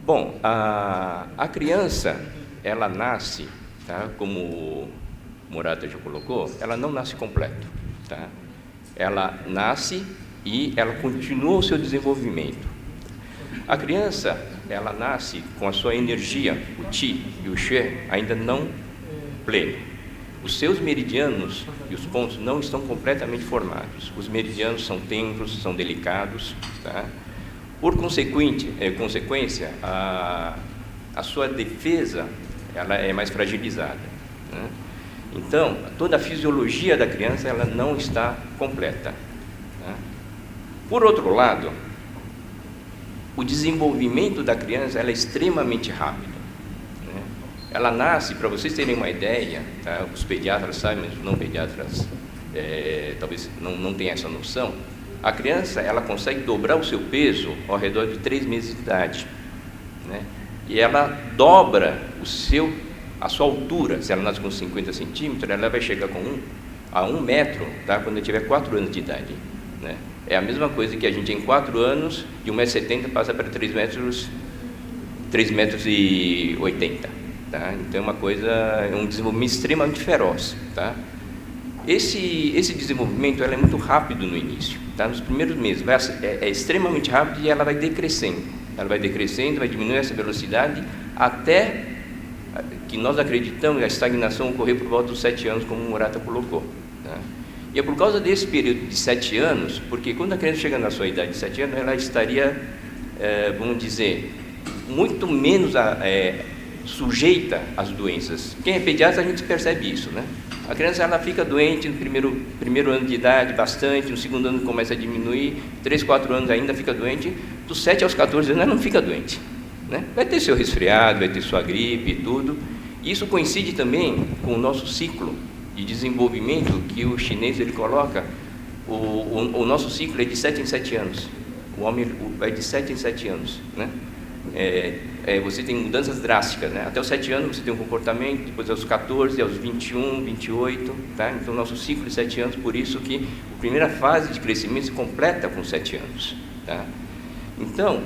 Bom, a criança, ela nasce, tá? Como o Murata já colocou, ela não nasce completa, tá? Ela nasce e ela continua o seu desenvolvimento. A criança, ela nasce com a sua energia, o Qi e o Xue, ainda não pleno. Os seus meridianos e os pontos não estão completamente formados. Os meridianos são tenros, são delicados, tá? Por consequência, a sua defesa ela é mais fragilizada, né? Então, toda a fisiologia da criança ela não está completa, né? Por outro lado, o desenvolvimento da criança ela é extremamente rápido, né? Ela nasce, para vocês terem uma ideia, tá? Os pediatras sabem, mas não pediatras talvez não tenham essa noção. A criança ela consegue dobrar o seu peso ao redor de 3 meses de idade, né? E ela dobra a sua altura. Se ela nasce com 50 centímetros, ela vai chegar a 1 metro, tá? Quando ela tiver 4 anos de idade, né? É a mesma coisa que a gente em 4 anos, de 1,70 m passa para 3,80 m, tá? Então é um desenvolvimento extremamente feroz, tá? Esse desenvolvimento ela é muito rápido no início, tá? Nos primeiros meses é extremamente rápido e ela vai decrescendo. Ela vai decrescendo, vai diminuindo essa velocidade até que nós acreditamos a estagnação ocorrer por volta dos 7 anos, como o Murata colocou, tá? E é por causa desse período de 7 anos, porque quando a criança chega na sua idade de 7 anos, ela estaria, vamos dizer, muito menos sujeita às doenças. Quem é pediatra, a gente percebe isso, né? A criança ela fica doente no primeiro ano de idade, bastante, no segundo ano começa a diminuir, 3, 4 anos ainda fica doente, dos 7 aos 14 anos ela não fica doente, né? Vai ter seu resfriado, vai ter sua gripe e tudo. Isso coincide também com o nosso ciclo de desenvolvimento que o chinês ele coloca. O nosso ciclo é de 7 em 7 anos, o homem vai de 7 em 7 anos, né? Você tem mudanças drásticas, né? Até os 7 anos você tem um comportamento, depois aos 14, aos 21, 28, tá? Então, nosso ciclo de 7 anos, por isso que a primeira fase de crescimento se completa com 7 anos, tá? Então,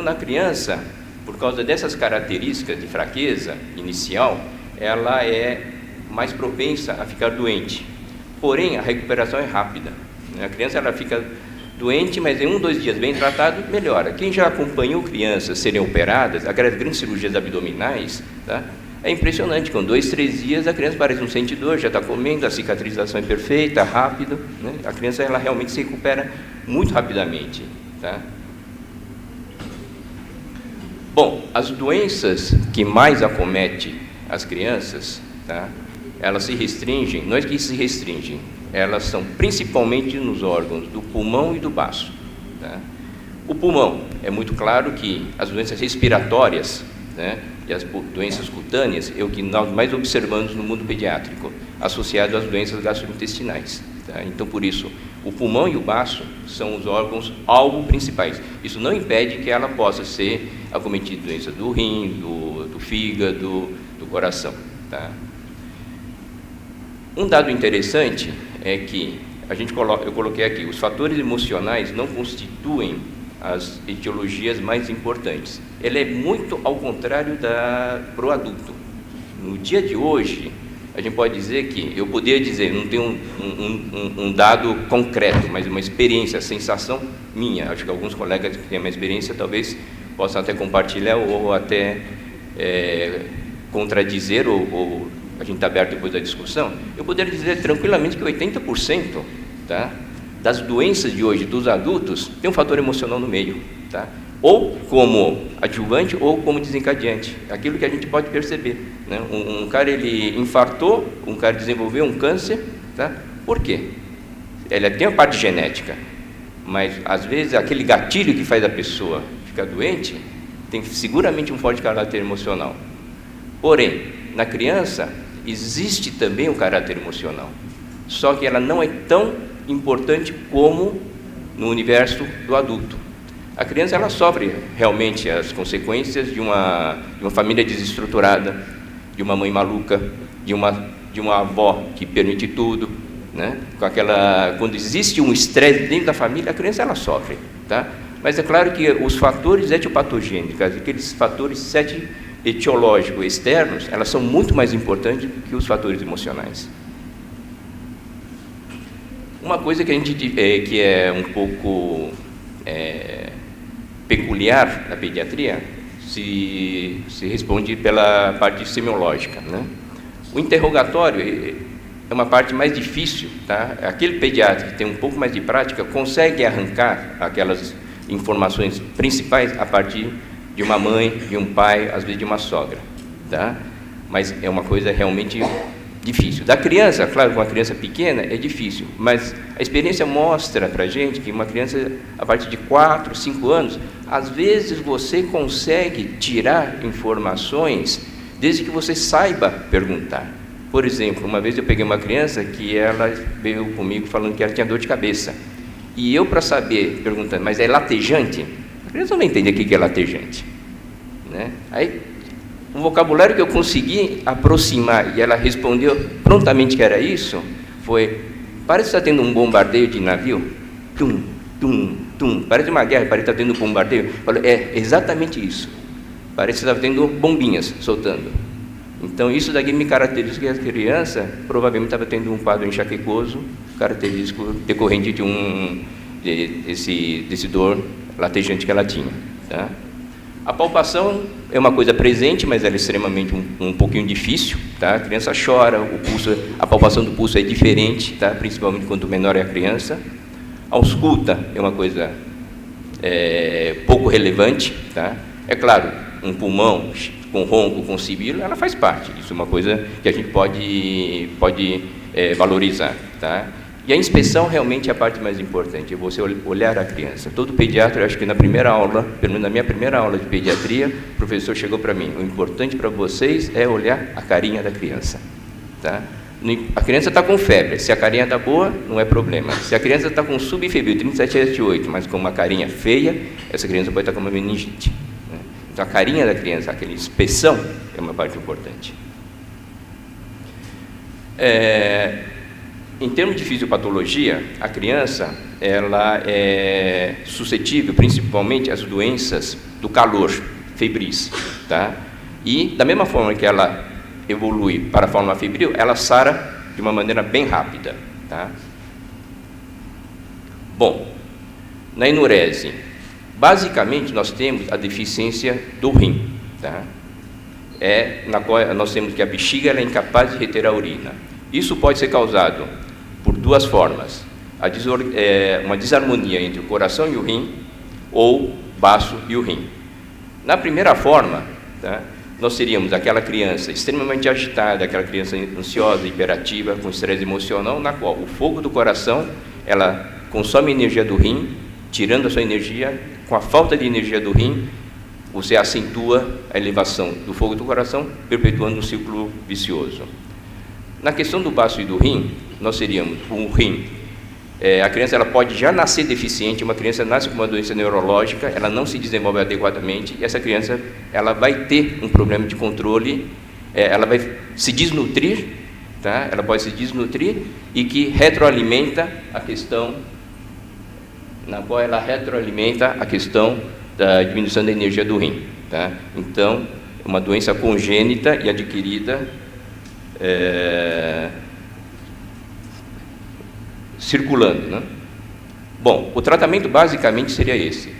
na criança, por causa dessas características de fraqueza inicial, ela é mais propensa a ficar doente. Porém, a recuperação é rápida, né? A criança ela fica doente, mas em 1, 2 dias bem tratado, melhora. Quem já acompanhou crianças serem operadas, aquelas grandes cirurgias abdominais, tá? É impressionante, com 2, 3 dias a criança parece não sente dor, já está comendo, a cicatrização é perfeita, rápido, né? A criança ela realmente se recupera muito rapidamente, tá? Bom, as doenças que mais acometem as crianças, tá? Elas se restringem, não é que se restringem, elas são principalmente nos órgãos do pulmão e do baço, tá? O pulmão, é muito claro que as doenças respiratórias, né, e as doenças cutâneas é o que nós mais observamos no mundo pediátrico, associado às doenças gastrointestinais, tá? Então, por isso, o pulmão e o baço são os órgãos alvo principais. Isso não impede que ela possa ser acometida de doença do rim, do fígado, do coração, tá? Um dado interessante é que eu coloquei aqui, os fatores emocionais não constituem as etiologias mais importantes. Ele é muito ao contrário para o adulto. No dia de hoje, a gente pode dizer que, eu poderia dizer, não tenho um dado concreto, mas uma experiência, sensação minha. Acho que alguns colegas que têm uma experiência talvez possam até compartilhar ou até contradizer ou a gente está aberto depois da discussão. Eu poderia dizer tranquilamente que 80%, tá, das doenças de hoje dos adultos tem um fator emocional no meio, tá? Ou como adjuvante ou como desencadeante. Aquilo que a gente pode perceber, né? Um cara ele infartou, um cara desenvolveu um câncer, tá? Por quê? Ele tem a parte genética, mas às vezes aquele gatilho que faz a pessoa ficar doente tem seguramente um forte caráter emocional. Porém, na criança existe também o caráter emocional, só que ela não é tão importante como no universo do adulto. A criança ela sofre realmente as consequências de uma família desestruturada, de uma mãe maluca, de uma avó que permite tudo, né? Quando existe um estresse dentro da família, a criança ela sofre, tá? Mas é claro que os fatores etiopatogênicos, aqueles fatores etiológicos externos, elas são muito mais importantes do que os fatores emocionais. Uma coisa que que é um pouco peculiar na pediatria se responde pela parte semiológica, né? O interrogatório é uma parte mais difícil, tá? Aquele pediatra que tem um pouco mais de prática consegue arrancar aquelas informações principais a partir de uma mãe, de um pai, às vezes de uma sogra, tá? Mas é uma coisa realmente difícil. Da criança, claro, com uma criança pequena é difícil, mas a experiência mostra para a gente que uma criança a partir de 4, 5 anos, às vezes você consegue tirar informações desde que você saiba perguntar. Por exemplo, uma vez eu peguei uma criança que ela veio comigo falando que ela tinha dor de cabeça. E eu, para saber, perguntando, mas é latejante? A criança não vai entender o que é latejante, né? Aí, o vocabulário que eu consegui aproximar, e ela respondeu prontamente que era isso, foi: parece que está tendo um bombardeio de navio. Tum, tum, tum. Parece uma guerra, parece que está tendo um bombardeio. Eu falei, é exatamente isso. Parece que está tendo bombinhas soltando. Então, isso daqui me caracteriza que a criança provavelmente estava tendo um quadro enxaquecoso, característico decorrente desse dor latejante que ela tinha, tá? A palpação é uma coisa presente, mas ela é extremamente um pouquinho difícil, tá? A criança chora, a palpação do pulso é diferente, tá? Principalmente quanto menor é a criança. A ausculta é uma coisa pouco relevante, tá? É claro, um pulmão com ronco, com sibilo, ela faz parte. Isso é uma coisa que a gente pode valorizar, tá? E a inspeção realmente é a parte mais importante, é você olhar a criança. Todo pediatra, eu acho que na primeira aula, pelo menos na minha primeira aula de pediatria, o professor chegou para mim: o importante para vocês é olhar a carinha da criança, tá? A criança está com febre, se a carinha está boa, não é problema. Se a criança está com subfebril, 37,8, mas com uma carinha feia, essa criança pode estar com uma meningite. Então, a carinha da criança, aquela inspeção, é uma parte importante. Em termos de fisiopatologia, a criança ela é suscetível principalmente às doenças do calor, febris, tá? E, da mesma forma que ela evolui para a forma febril, ela sara de uma maneira bem rápida, tá? Bom, na enurese, basicamente, nós temos a deficiência do rim, tá? Na qual nós temos que a bexiga ela é incapaz de reter a urina. Isso pode ser causado por duas formas: uma desarmonia entre o coração e o rim, ou baço e o rim. Na primeira forma, tá, nós teríamos aquela criança extremamente agitada, aquela criança ansiosa, hiperativa, com estresse emocional, na qual o fogo do coração ela consome a energia do rim, tirando a sua energia. Com a falta de energia do rim, você acentua a elevação do fogo do coração, perpetuando um ciclo vicioso. Na questão do baço e do rim, nós teríamos um rim. A criança ela pode já nascer deficiente, uma criança nasce com uma doença neurológica, ela não se desenvolve adequadamente, e essa criança ela vai ter um problema de controle, ela vai se desnutrir, tá? Ela pode se desnutrir, e que retroalimenta a questão, na qual ela retroalimenta a questão da diminuição da energia do rim, tá? Então, é uma doença congênita e adquirida circulando, né? Bom, o tratamento basicamente seria esse.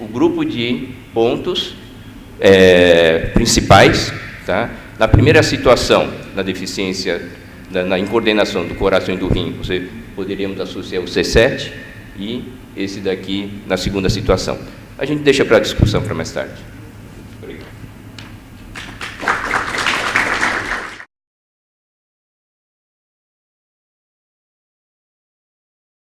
O grupo de pontos principais, tá? Na primeira situação, na deficiência, na incoordenação do coração e do rim, poderíamos associar o C7, e esse daqui na segunda situação. A gente deixa para a discussão para mais tarde.